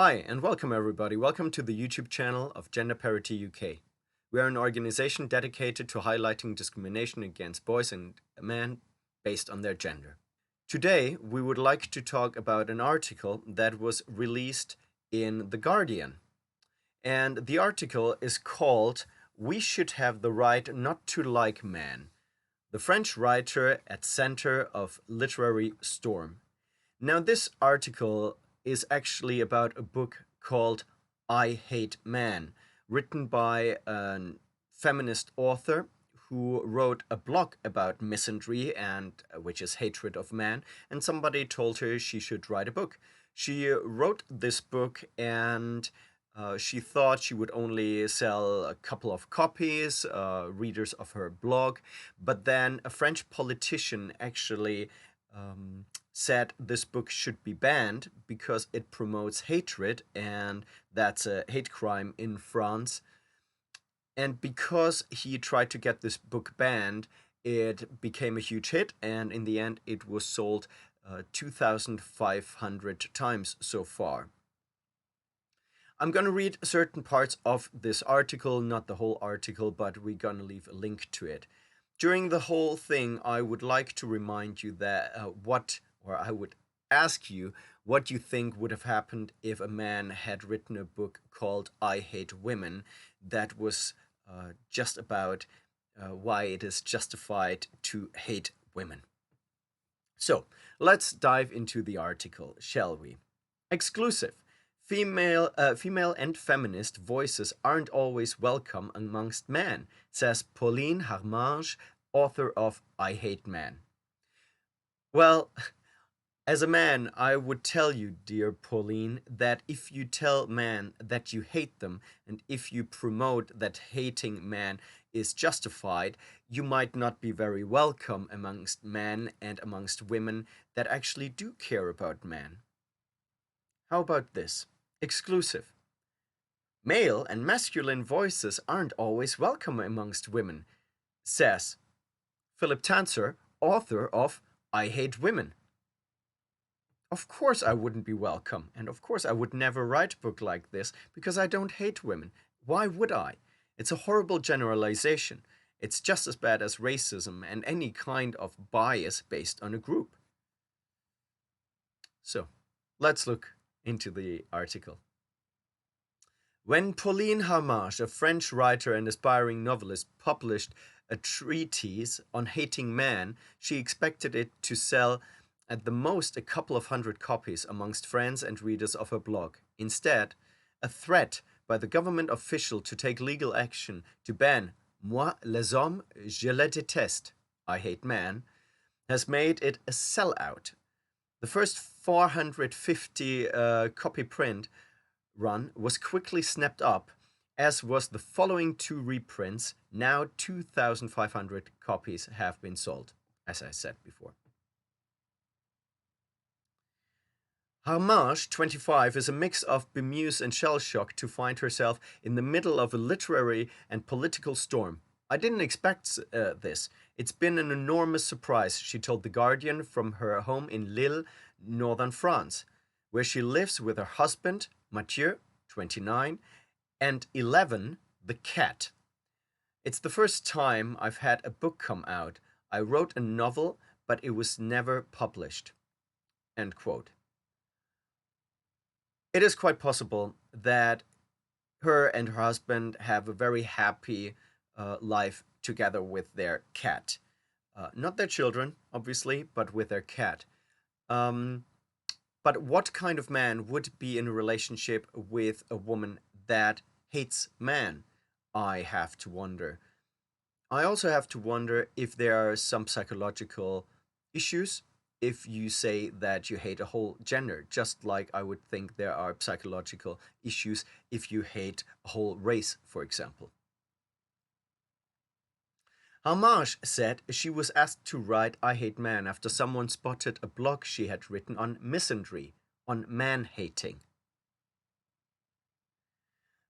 Hi, and welcome everybody. Welcome to the YouTube channel of Gender Parity UK. We are an organization dedicated to highlighting discrimination against boys and men based on their gender. Today, we would like to talk about an article that was released in The Guardian. And the article is called "We Should Have the Right Not to Like Men," the French writer at center of literary storm. Now, this article is actually about a book called I Hate Man, written by a feminist author who wrote a blog about misandry and which is hatred of man, and somebody told her she should write a book. She wrote this book and she thought she would only sell a couple of copies, readers of her blog, but then a French politician actually said this book should be banned because it promotes hatred, and that's a hate crime in France. And because he tried to get this book banned, it became a huge hit, and in the end, it was sold 2,500 times so far. I'm going to read certain parts of this article, not the whole article, but we're going to leave a link to it. During the whole thing, I would like to remind you that I would ask you what you think would have happened if a man had written a book called I Hate Women that was just about why it is justified to hate women. So, let's dive into the article, shall we? Exclusive. Female and feminist voices aren't always welcome amongst men, says Pauline Harmange, author of I Hate Man. Well, as a man, I would tell you, dear Pauline, that if you tell men that you hate them, and if you promote that hating men is justified, you might not be very welcome amongst men and amongst women that actually do care about men. How about this? Exclusive. Male and masculine voices aren't always welcome amongst women, says Philip Tanzer, author of I Hate Women. Of course I wouldn't be welcome, and of course I would never write a book like this because I don't hate women. Why would I? It's a horrible generalization. It's just as bad as racism and any kind of bias based on a group. So, let's look into the article. When Pauline Harmange, a French writer and aspiring novelist, published a treatise on hating men, she expected it to sell at the most a couple of hundred copies amongst friends and readers of her blog. Instead, a threat by the government official to take legal action to ban "Moi, les hommes, je les déteste," I hate men, has made it a sellout. The first 450 copy print run was quickly snapped up, as was the following two reprints. Now 2,500 copies have been sold, as I said before. Harmange, 25, is a mix of bemused and shell-shocked to find herself in the middle of a literary and political storm. I didn't expect this. It's been an enormous surprise, she told The Guardian from her home in Lille, northern France, where she lives with her husband, Mathieu, 29, and 11, the cat. It's the first time I've had a book come out. I wrote a novel, but it was never published. End quote. It is quite possible that her and her husband have a very happy life together with their cat. Not their children, obviously, but with their cat. But what kind of man would be in a relationship with a woman that hates men? I have to wonder. I also have to wonder if there are some psychological issues if you say that you hate a whole gender, just like I would think there are psychological issues if you hate a whole race, for example. Harmange said she was asked to write I Hate Man after someone spotted a blog she had written on misandry, on man-hating.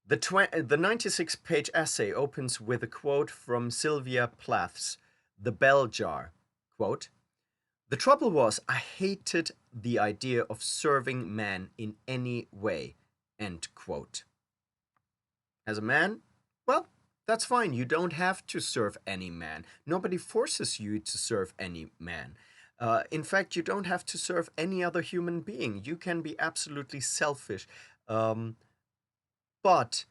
The 96-page essay opens with a quote from Sylvia Plath's The Bell Jar. Quote, "The trouble was I hated the idea of serving men in any way. End quote. As a man, well, that's fine. You don't have to serve any man. Nobody forces you to serve any man. In fact, you don't have to serve any other human being. You can be absolutely selfish. Um, but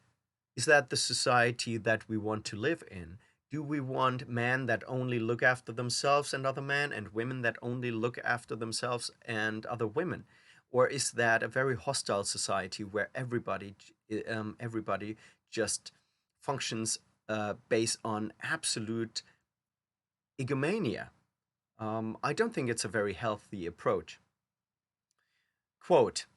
is that the society that we want to live in? Do we want men that only look after themselves and other men, and women that only look after themselves and other women? Or is that a very hostile society where everybody just functions based on absolute egomania? I don't think it's a very healthy approach. Quote,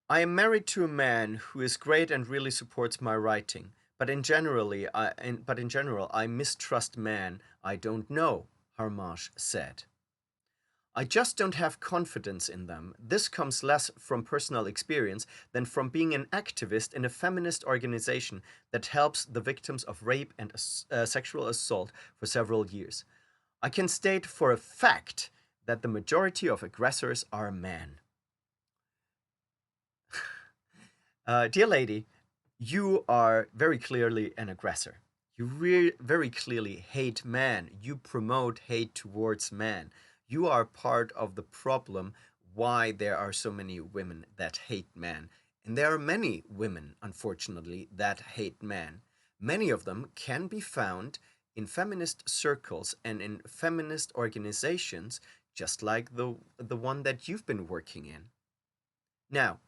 I am married to a man who is great and really supports my writing, but in general, I mistrust men I don't know, Harmange said. I just don't have confidence in them. This comes less from personal experience than from being an activist in a feminist organization that helps the victims of rape and sexual assault for several years. I can state for a fact that the majority of aggressors are men. Dear lady, you are very clearly an aggressor. You very clearly hate men. You promote hate towards men. You are part of the problem why there are so many women that hate men. And there are many women, unfortunately, that hate men. Many of them can be found in feminist circles and in feminist organizations, just like the one that you've been working in. Now,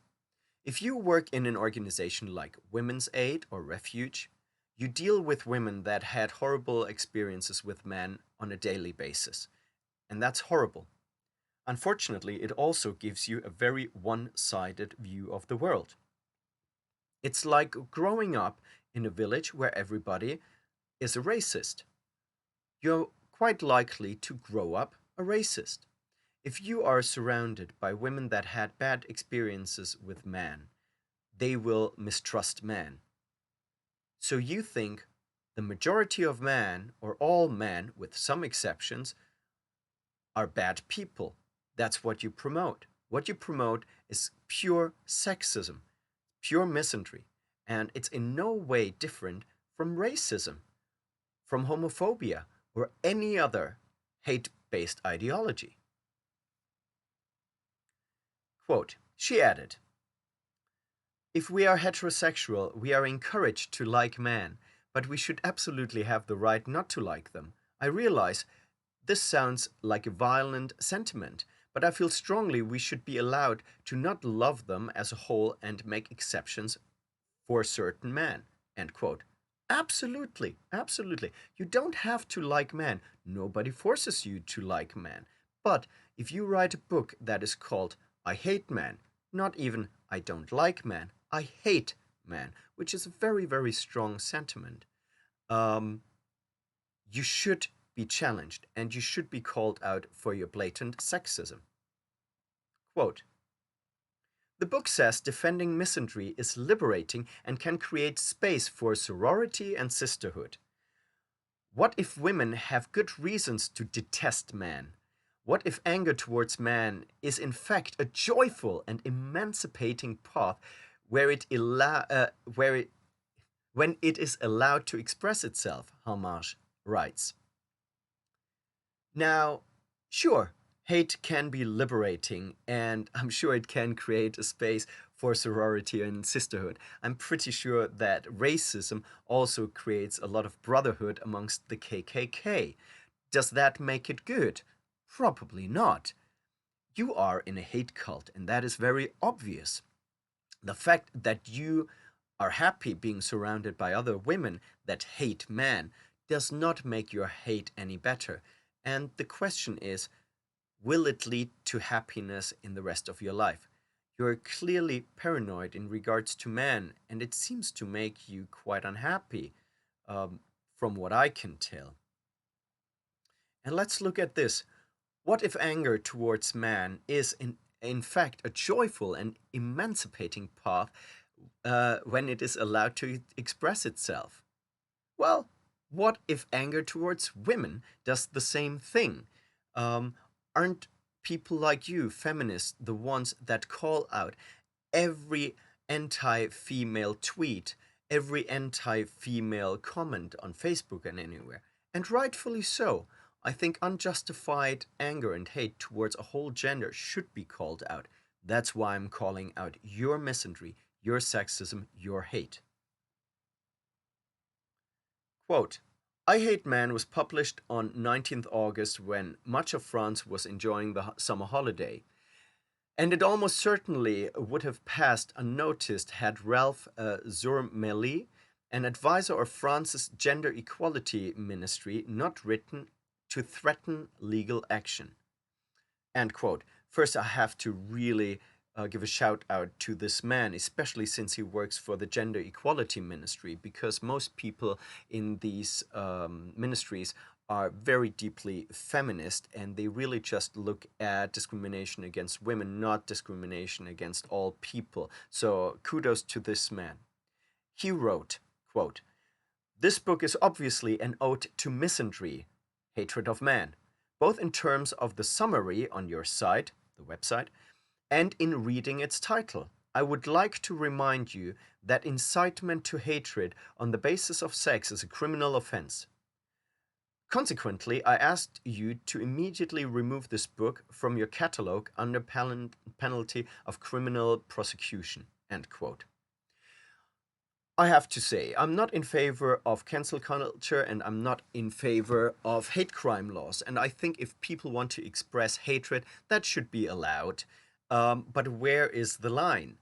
if you work in an organization like Women's Aid or Refuge, you deal with women that had horrible experiences with men on a daily basis. And that's horrible. Unfortunately, it also gives you a very one sided view of the world. It's like growing up in a village where everybody is a racist. You're quite likely to grow up a racist. If you are surrounded by women that had bad experiences with men, they will mistrust men. So you think the majority of men, or all men with some exceptions, are bad people. That's what you promote. What you promote is pure sexism, pure misandry, and it's in no way different from racism, from homophobia, or any other hate based ideology. Quote, she added, if we are heterosexual, we are encouraged to like men, but we should absolutely have the right not to like them. I realize this sounds like a violent sentiment, but I feel strongly we should be allowed to not love them as a whole and make exceptions for certain men. End quote. Absolutely, absolutely. You don't have to like men. Nobody forces you to like men. But if you write a book that is called I Hate Men, not even I Don't Like Men, I Hate Men, which is a very, very strong sentiment, you should be challenged and you should be called out for your blatant sexism. Quote, the book says defending misandry is liberating and can create space for sorority and sisterhood. What if women have good reasons to detest men? What if anger towards man is in fact a joyful and emancipating path where when it is allowed to express itself, Harmange writes. Now, sure, hate can be liberating, and I'm sure it can create a space for sorority and sisterhood. I'm pretty sure that racism also creates a lot of brotherhood amongst the KKK. Does that make it good? Probably not. You are in a hate cult, and that is very obvious. The fact that you are happy being surrounded by other women that hate men does not make your hate any better. And the question is, will it lead to happiness in the rest of your life? You're clearly paranoid in regards to men, and it seems to make you quite unhappy, from what I can tell. And let's look at this. What if anger towards man is in fact a joyful and emancipating path when it is allowed to express itself? Well, what if anger towards women does the same thing? Aren't people like you, feminists, the ones that call out every anti-female tweet, every anti-female comment on Facebook and anywhere. And rightfully so. I think unjustified anger and hate towards a whole gender should be called out. That's why I'm calling out your misandry, your sexism, your hate. Quote, I Hate Man was published on 19th August when much of France was enjoying the summer holiday. And it almost certainly would have passed unnoticed had Ralph Zurmeli, an advisor of France's gender equality ministry, not written to threaten legal action. End quote. First, I have to really give a shout out to this man, especially since he works for the Gender Equality Ministry, because most people in these ministries are very deeply feminist and they really just look at discrimination against women, not discrimination against all people. So kudos to this man. He wrote, quote, this book is obviously an ode to misandry, hatred of man, both in terms of the summary on your site, the website, and in reading its title. I would like to remind you that incitement to hatred on the basis of sex is a criminal offense. Consequently, I asked you to immediately remove this book from your catalog under penalty of criminal prosecution. End quote. I have to say, I'm not in favor of cancel culture and I'm not in favor of hate crime laws. And I think if people want to express hatred, that should be allowed. But where is the line?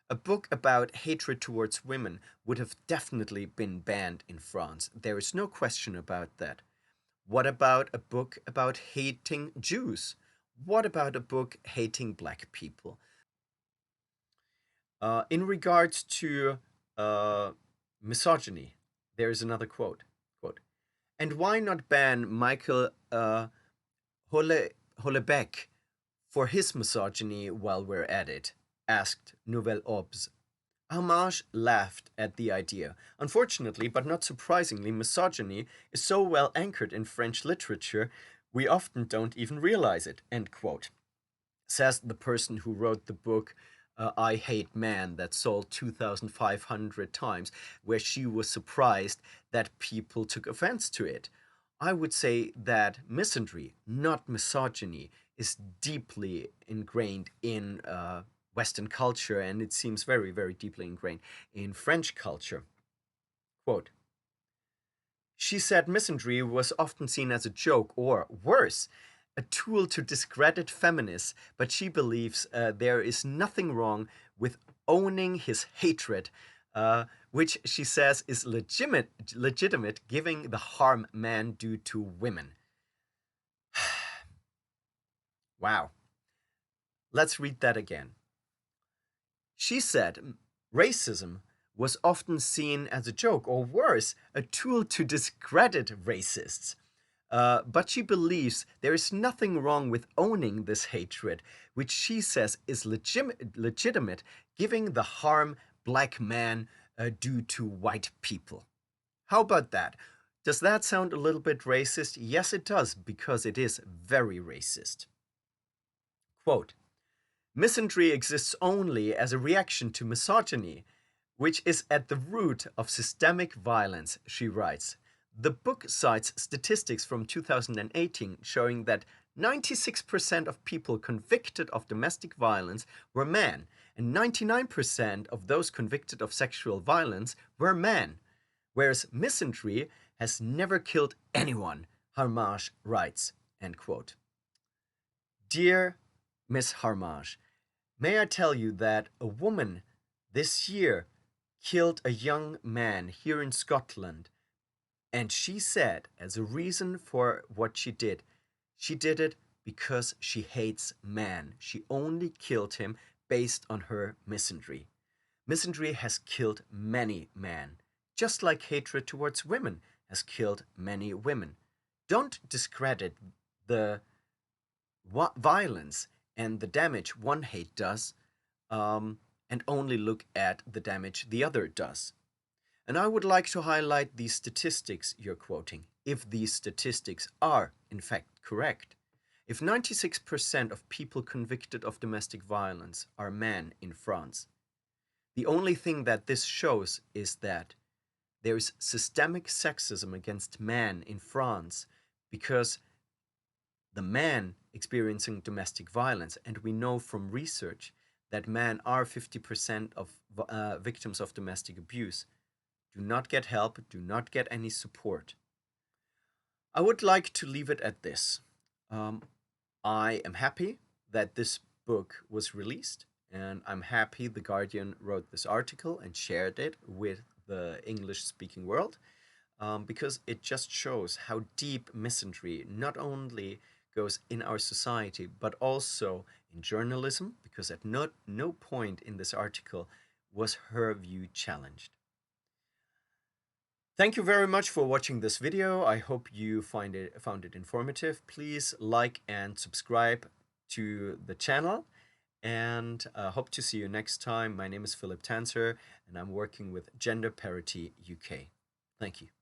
A book about hatred towards women would have definitely been banned in France. There is no question about that. What about a book about hating Jews? What about a book hating black people? In regards to misogyny, there is another quote. And why not ban Michael Houellebecq for his misogyny while we're at it? Asked Nouvelle Obs. Harmange laughed at the idea. Unfortunately, but not surprisingly, misogyny is so well anchored in French literature, we often don't even realize it, end quote. Says the person who wrote the book I Hate Man that sold 2,500 times, where she was surprised that people took offense to it. I would say that misandry, not misogyny, is deeply ingrained in Western culture, and it seems very, very deeply ingrained in French culture. Quote, she said misandry was often seen as a joke or, worse, a tool to discredit feminists, but she believes there is nothing wrong with owning his hatred, which she says is legitimate given the harm men do to women. Wow. Let's read that again. She said racism was often seen as a joke, or worse, a tool to discredit racists. But she believes there is nothing wrong with owning this hatred, which she says is legitimate, given the harm black men do to white people. How about that? Does that sound a little bit racist? Yes, it does, because it is very racist. Quote, misandry exists only as a reaction to misogyny, which is at the root of systemic violence, she writes. The book cites statistics from 2018 showing that 96% of people convicted of domestic violence were men, and 99% of those convicted of sexual violence were men, whereas misandry has never killed anyone, Harmange writes. End quote. Dear Miss Harmange, may I tell you that a woman this year killed a young man here in Scotland, and she said, as a reason for what she did it because she hates man. She only killed him based on her misandry. Misandry has killed many men, just like hatred towards women has killed many women. Don't discredit the violence and the damage one hate does, and only look at the damage the other does. And I would like to highlight these statistics you're quoting, if these statistics are, in fact, correct. If 96% of people convicted of domestic violence are men in France, The only thing that this shows is that there is systemic sexism against men in France because the men experiencing domestic violence, and we know from research that men are 50% of victims of domestic abuse, do not get help, do not get any support. I would like to leave it at this. Um, I am happy that this book was released, and I'm happy The Guardian wrote this article and shared it with the English speaking world, because it just shows how deep misandry not only goes in our society, but also in journalism, because at no point in this article was her view challenged. Thank you very much for watching this video. I hope you found it informative. Please like and subscribe to the channel, and hope to see you next time. My name is Philip Tanser, and I'm working with Gender Parity UK. Thank you.